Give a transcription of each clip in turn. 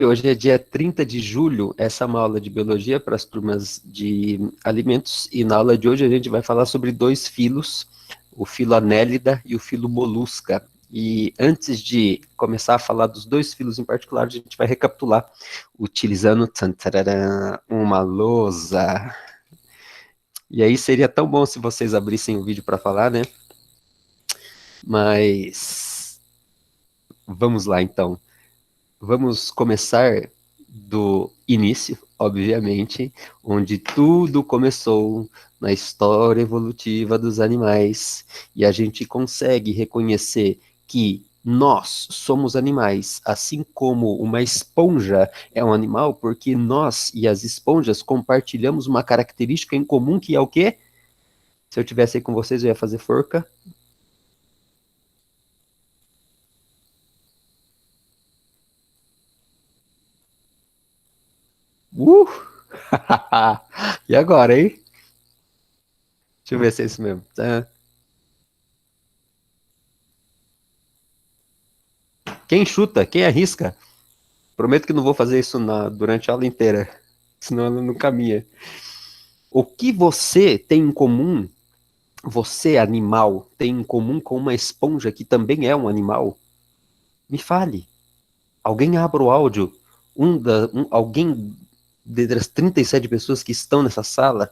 Hoje é dia 30 de julho, essa é uma aula de biologia para as turmas de alimentos, e na aula de hoje a gente vai falar sobre dois filos, o filo Annelida e o filo Molusca. E antes de começar a falar dos dois filos em particular, a gente vai recapitular utilizando uma lousa. E aí seria tão bom se vocês abrissem o vídeo para falar, né? Mas vamos lá então. Vamos começar do início, obviamente, onde tudo começou na história evolutiva dos animais, e a gente consegue reconhecer que nós somos animais, assim como uma esponja é um animal, porque nós e as esponjas compartilhamos uma característica em comum que é o quê? Se eu tivesse aí com vocês, eu ia fazer forca. Uh! E agora, hein? Deixa eu ver se é isso mesmo. Quem chuta? Quem arrisca? Prometo que não vou fazer isso durante a aula inteira, senão ela não caminha. O que você tem em comum, você, animal, tem em comum com uma esponja que também é um animal? Me fale. Alguém abra o áudio. Alguém das 37 pessoas que estão nessa sala?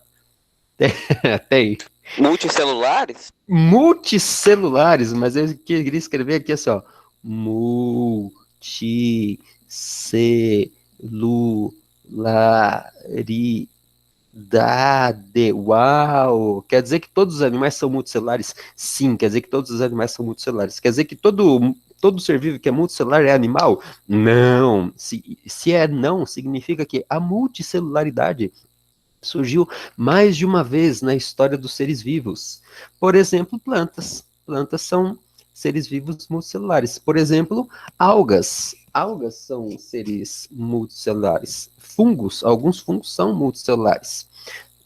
Tem. Multicelulares? Multicelulares, mas eu queria escrever aqui assim, ó. Multicelularidade. Uau! Quer dizer que todos os animais são multicelulares? Sim, quer dizer que todos os animais são multicelulares. Quer dizer que todo ser vivo que é multicelular é animal? Não. Se é não, significa que a multicelularidade surgiu mais de uma vez na história dos seres vivos. Por exemplo, plantas. Plantas são seres vivos multicelulares. Por exemplo, algas. Algas são seres multicelulares. Fungos, alguns fungos são multicelulares.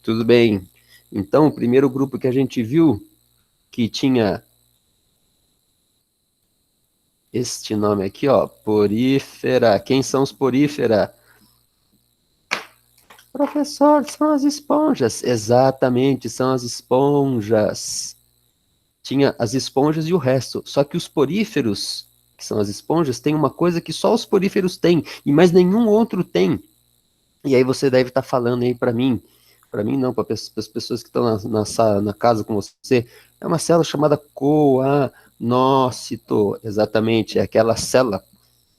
Tudo bem. Então, o primeiro grupo que a gente viu que tinha este nome aqui, ó, porífera. Quem são os porífera? Professor, são as esponjas. Exatamente, são as esponjas. Tinha as esponjas e o resto. Só que os poríferos, que são as esponjas, têm uma coisa que só os poríferos têm e mais nenhum outro tem. E aí você deve estar falando aí para mim não, para as pessoas que estão na casa com você, é uma célula chamada coanócito, exatamente, é aquela célula,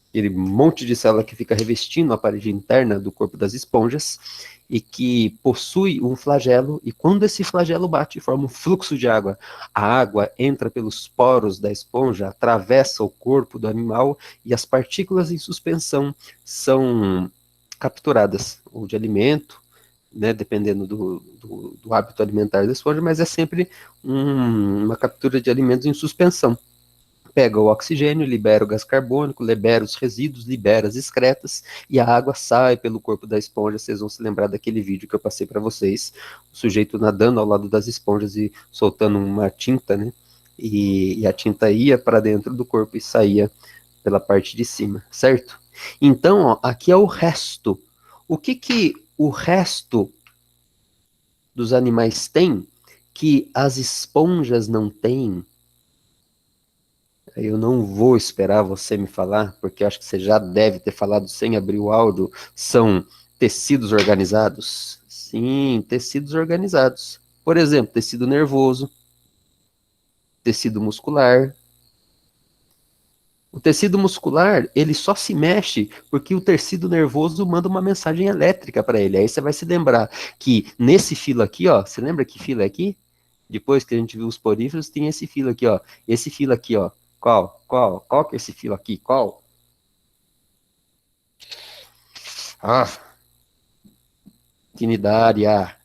aquele monte de célula que fica revestindo a parede interna do corpo das esponjas e que possui um flagelo, e quando esse flagelo bate, forma um fluxo de água. A água entra pelos poros da esponja, atravessa o corpo do animal e as partículas em suspensão são capturadas, ou de alimento, né, dependendo do hábito alimentar da esponja, mas é sempre uma captura de alimentos em suspensão. Pega o oxigênio, libera o gás carbônico, libera os resíduos, libera as excretas e a água sai pelo corpo da esponja. Vocês vão se lembrar daquele vídeo que eu passei para vocês, o sujeito nadando ao lado das esponjas e soltando uma tinta, né? E a tinta ia para dentro do corpo e saía pela parte de cima, certo? Então, ó, aqui é o resto. O que o resto dos animais tem que as esponjas não têm? Eu não vou esperar você me falar, porque eu acho que você já deve ter falado sem abrir o áudio. São tecidos organizados? Sim, tecidos organizados. Por exemplo, tecido nervoso, tecido muscular. O tecido muscular, ele só se mexe porque o tecido nervoso manda uma mensagem elétrica para ele. Aí você vai se lembrar que nesse filo aqui, ó, você lembra que filo é aqui? Depois que a gente viu os poríferos, tem esse filo aqui, ó. Esse filo aqui, ó. Qual que é esse filo aqui? Qual? Ah, quinidária.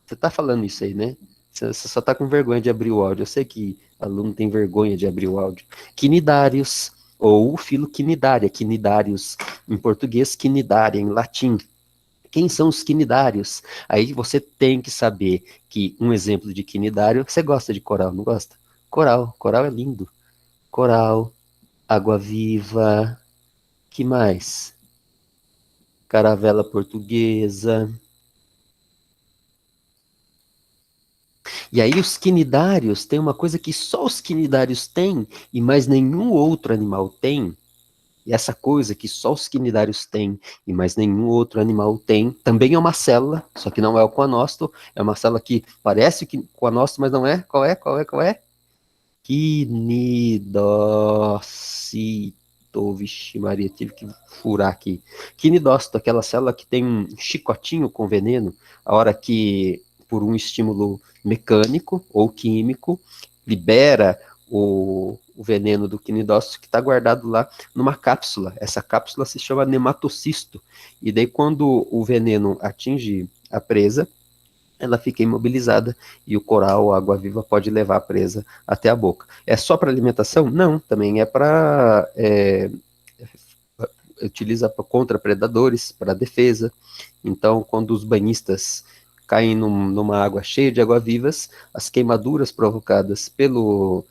Você tá falando isso aí, né? Você só tá com vergonha de abrir o áudio. Eu sei que aluno tem vergonha de abrir o áudio. Quinidários, ou o filo quinidária. Quinidários em português, quinidária em latim. Quem são os quinidários? Aí você tem que saber que um exemplo de quinidário, você gosta de coral, não gosta? Coral é lindo. Coral, água-viva, que mais? caravela portuguesa. E aí os quinidários têm uma coisa que só os quinidários têm e mais nenhum outro animal tem. E essa coisa que só os quinidários têm e mais nenhum outro animal tem, também é uma célula, só que não é o coanócito, é uma célula que parece que coanócito, mas não é. Qual é? Qual é? Qual é? Quinidócito. Vixe Maria, tive que furar aqui. Quinidócito, aquela célula que tem um chicotinho com veneno, a hora que, por um estímulo mecânico ou químico, libera o veneno do quinidócito que está guardado lá numa cápsula. Essa cápsula se chama nematocisto. E daí, quando o veneno atinge a presa, ela fica imobilizada e o coral, a água-viva, pode levar a presa até a boca. É só para alimentação? Não, também é para... utiliza contra predadores, para defesa. Então, quando os banhistas caem numa água cheia de água-vivas, as queimaduras provocadas pelo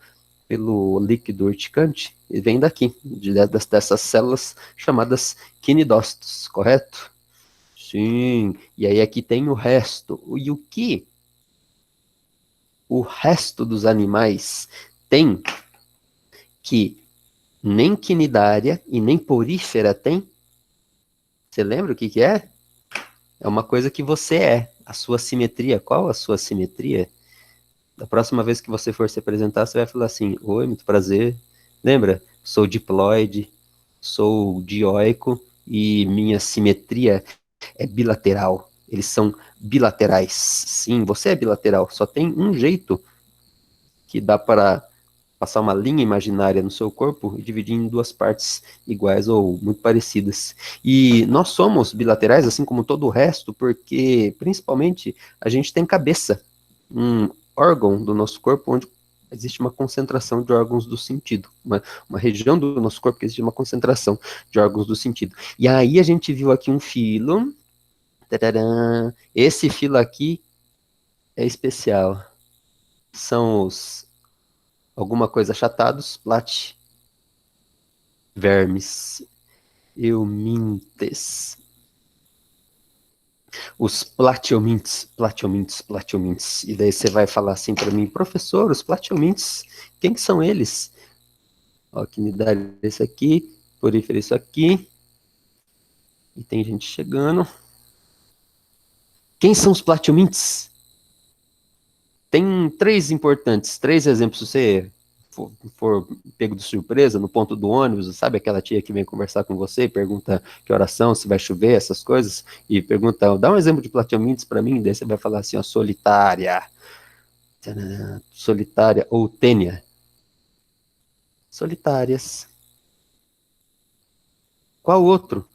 líquido urticante vêm daqui, dessas células chamadas quinidócitos, correto? Sim, e aí aqui tem o resto. E o que o resto dos animais tem que nem quinidária e nem porífera tem? Você lembra o que que é? É uma coisa que você é, a sua simetria. Qual a sua simetria? Da próxima vez que você for se apresentar, você vai falar assim: oi, muito prazer. Lembra? Sou diploide, sou dioico e minha simetria é bilateral. Eles são bilaterais. Sim, você é bilateral. Só tem um jeito que dá para passar uma linha imaginária no seu corpo e dividir em duas partes iguais ou muito parecidas. E nós somos bilaterais, assim como todo o resto, porque principalmente a gente tem cabeça, um órgão do nosso corpo onde existe uma concentração de órgãos do sentido, uma região do nosso corpo que existe uma concentração de órgãos do sentido. E aí a gente viu aqui um filo, tararam, esse filo aqui é especial, são os alguma coisa achatados, vermes, eumintes. Os platiomintes. E daí você vai falar assim para mim, professor, os platiomintes, quem que são eles? Ó, que me dá esse aqui, porífero isso aqui. E tem gente chegando. Quem são os platiomintes? Tem três importantes, três exemplos. Se você for pego de surpresa no ponto do ônibus, sabe aquela tia que vem conversar com você e pergunta que oração, se vai chover, essas coisas, e pergunta, dá um exemplo de platiomintes para mim, daí você vai falar assim, ó, solitária, solitária ou tênia. Solitárias. Qual outro?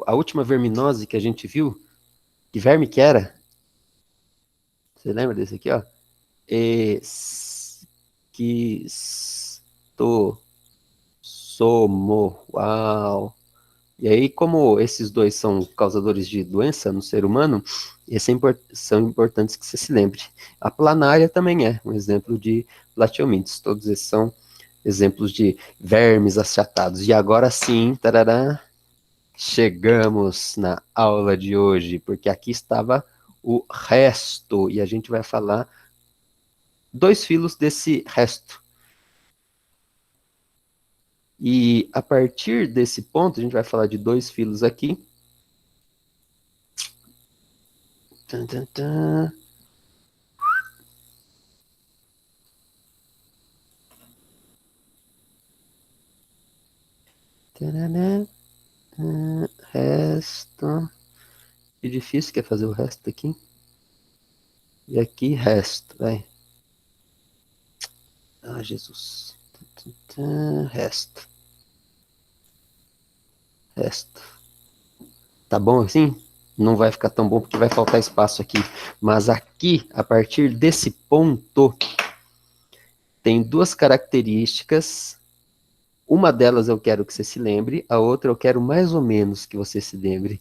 A última verminose que a gente viu, que verme que era? Você lembra desse aqui, ó? Esquistosomo. Uau! E aí, como esses dois são causadores de doença no ser humano, são importantes que você se lembre. A planária também é um exemplo de platiomintes. Todos esses são exemplos de vermes achatados. E agora sim, tarará, chegamos na aula de hoje, porque aqui estava o resto, e a gente vai falar dois filos desse resto. E a partir desse ponto, a gente vai falar de dois filos aqui. Tan, tan, tan. Tarará, resto. Que difícil que é fazer o resto aqui. E aqui, resto, vai. Ah, Jesus. Resto. Resto. Tá bom assim? Não vai ficar tão bom porque vai faltar espaço aqui. Mas aqui, a partir desse ponto, tem duas características. Uma delas eu quero que você se lembre, a outra eu quero mais ou menos que você se lembre.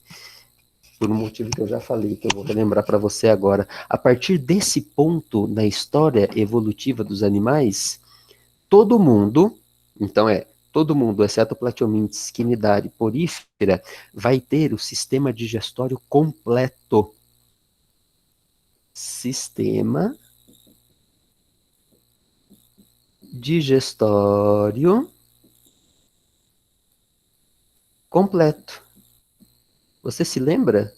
Por um motivo que eu já falei, que eu vou relembrar para você agora. A partir desse ponto na história evolutiva dos animais, todo mundo, então todo mundo, exceto Platyomintes, Quinidária e Porífera, vai ter o sistema digestório completo. Sistema digestório completo. Você se lembra?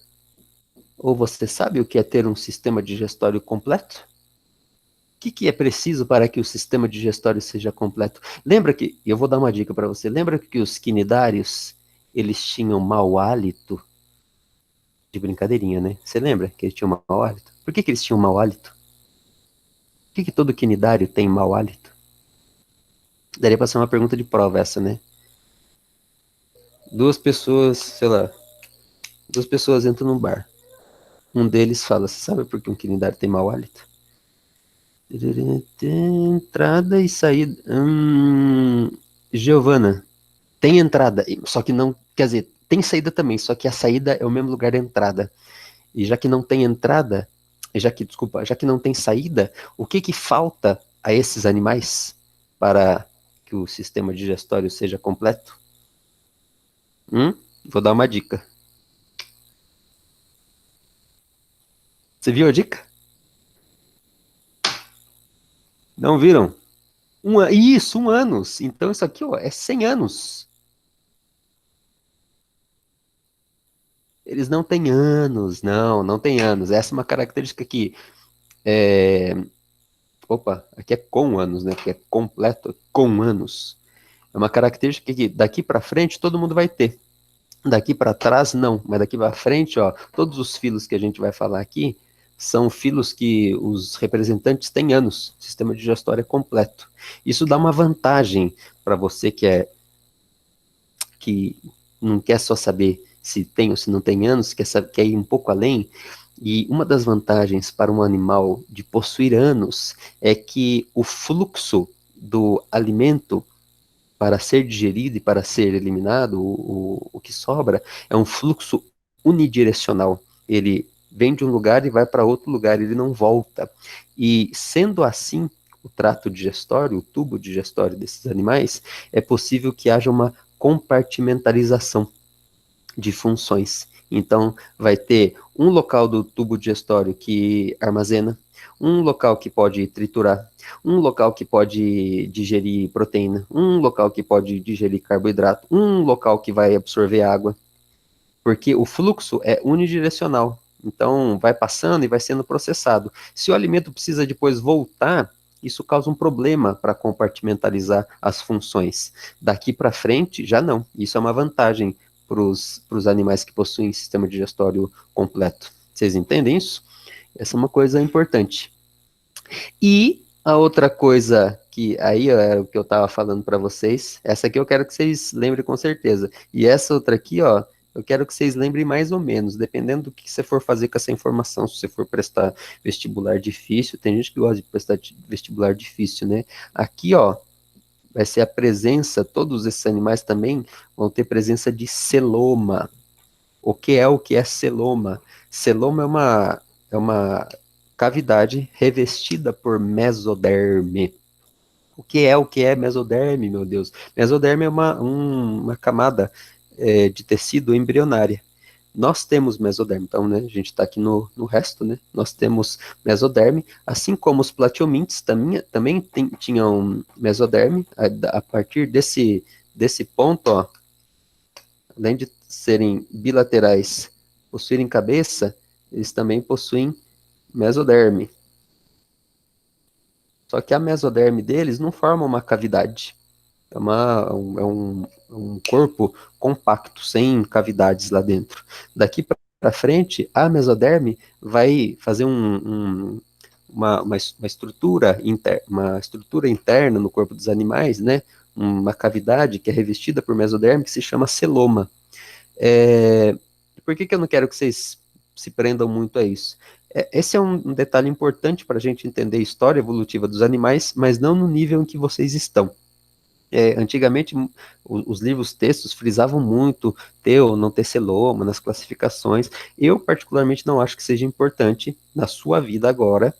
Ou você sabe o que é ter um sistema digestório completo? O que é preciso para que o sistema digestório seja completo? Lembra que, eu vou dar uma dica para você, lembra que os quinidários, eles tinham mau hálito? De brincadeirinha, né? Você lembra que eles tinham mau hálito? Por que eles tinham mau hálito? Por que todo quinidário tem mau hálito? Daria para ser uma pergunta de prova essa, né? Duas pessoas, sei lá, duas pessoas entram num bar. Um deles fala, você sabe por que um quinidário tem mau hálito? Entrada e saída. Giovana, tem entrada, só que não, quer dizer, tem saída também, só que a saída é o mesmo lugar da entrada. E já que não tem entrada, desculpa, já que não tem saída, o que falta a esses animais para que o sistema digestório seja completo? Vou dar uma dica. Você viu a dica? Não viram? Isso, 1 anos. Então isso aqui, ó, é 100 anos. Eles não têm anos, não tem anos. Essa é uma característica que opa, aqui é com anos, né? Porque é completo, com anos. É uma característica que daqui para frente todo mundo vai ter. Daqui para trás, não, mas daqui para frente, ó, todos os filos que a gente vai falar aqui são filos que os representantes têm anos, sistema digestório é completo. Isso dá uma vantagem para você que não quer só saber se tem ou se não tem anos, quer ir um pouco além. E uma das vantagens para um animal de possuir anos é que o fluxo do alimento para ser digerido e para ser eliminado, o que sobra, é um fluxo unidirecional. Ele vem de um lugar e vai para outro lugar, ele não volta. E sendo assim, o trato digestório, o tubo digestório desses animais, é possível que haja uma compartimentalização de funções. Então, vai ter um local do tubo digestório que armazena, um local que pode triturar, um local que pode digerir proteína, um local que pode digerir carboidrato, um local que vai absorver água, porque o fluxo é unidirecional. Então, vai passando e vai sendo processado. Se o alimento precisa depois voltar, isso causa um problema para compartimentalizar as funções. Daqui para frente, já não. Isso é uma vantagem para os animais que possuem sistema digestório completo. Vocês entendem isso? Essa é uma coisa importante. E a outra coisa que aí era o que eu estava falando para vocês, essa aqui eu quero que vocês lembrem com certeza. E essa outra aqui, ó, eu quero que vocês lembrem mais ou menos, dependendo do que você for fazer com essa informação. Se você for prestar vestibular difícil, tem gente que gosta de prestar vestibular difícil, né? Aqui, ó, vai ser a presença, todos esses animais também vão ter presença de celoma. O que é celoma? Celoma é uma cavidade revestida por mesoderme. O que é mesoderme, meu Deus? Mesoderme é uma camada de tecido embrionária. Nós temos mesoderme, então, né, a gente está aqui no resto, né, nós temos mesoderme, assim como os platyomintes também tinham mesoderme, a partir desse ponto, ó, além de serem bilaterais, possuírem cabeça, eles também possuem mesoderme. Só que a mesoderme deles não forma uma cavidade. É um corpo compacto, sem cavidades lá dentro. Daqui para frente, a mesoderme vai fazer uma estrutura uma estrutura interna no corpo dos animais, né? Uma cavidade que é revestida por mesoderme que se chama celoma. Por que eu não quero que vocês se prendam muito a isso? Esse é um detalhe importante para a gente entender a história evolutiva dos animais, mas não no nível em que vocês estão. Antigamente, os livros textos frisavam muito ter ou não ter celoma nas classificações. Eu, particularmente, não acho que seja importante na sua vida agora,